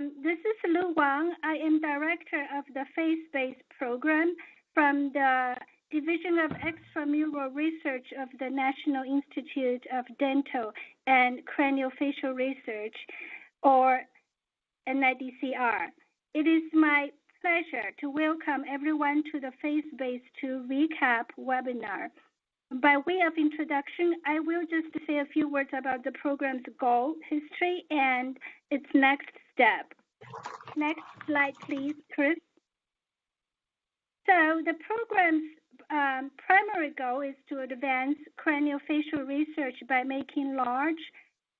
This is Wang. I am director of the FaceBase program from the Division of Extramural Research of the National Institute of Dental and Craniofacial Research, or NIDCR. It is my pleasure to welcome everyone to the FaceBase 2 recap webinar. By way of introduction, I will just say a few words about the program's goal, history, and its next step. Next slide, please, Chris. So the program's primary goal is to advance craniofacial research by making large,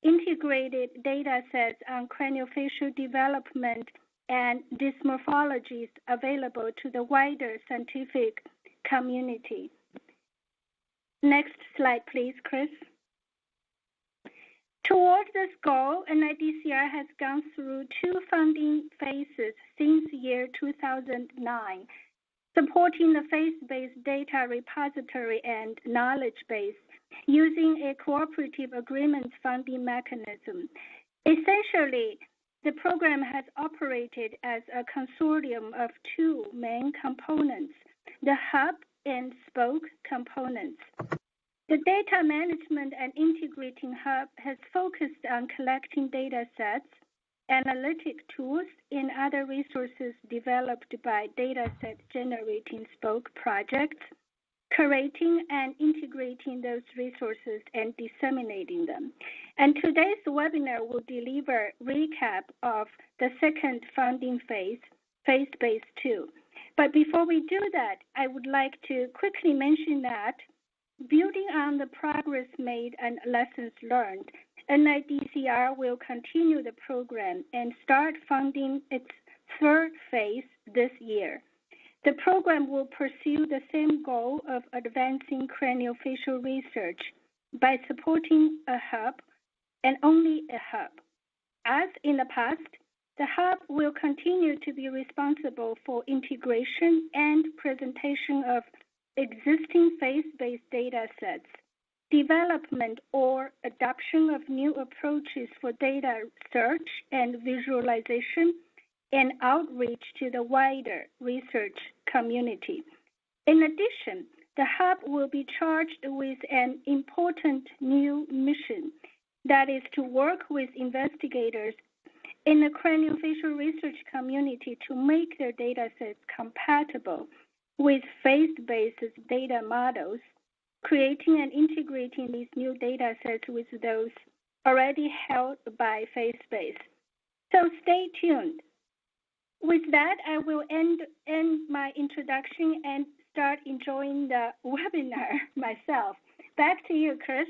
integrated data sets on craniofacial development and dysmorphologies available to the wider scientific community. Next slide, please, Chris. Toward this goal, NIDCR has gone through 2 funding phases since year 2009, supporting the FaceBase data repository and knowledge base using a cooperative agreements funding mechanism. Essentially, the program has operated as a consortium of 2 main components, the hub and spoke components. The data management and integrating hub has focused on collecting data sets, analytic tools, and other resources developed by dataset generating spoke projects, curating and integrating those resources and disseminating them. And today's webinar will deliver a recap of the second funding phase, FaceBase 2. But before we do that, I would like to quickly mention that building on the progress made and lessons learned, NIDCR will continue the program and start funding its 3rd phase this year. The program will pursue the same goal of advancing craniofacial research by supporting a hub and only a hub. As in the past, the hub will continue to be responsible for integration and presentation of existing FaceBase data sets, development or adoption of new approaches for data search and visualization, and outreach to the wider research community. In addition, the hub will be charged with an important new mission, that is to work with investigators in the craniofacial research community to make their data sets compatible with FaceBase's data models, creating and integrating these new data sets with those already held by FaceBase. So stay tuned. With that, I will end my introduction and start enjoying the webinar myself. Back to you, Chris.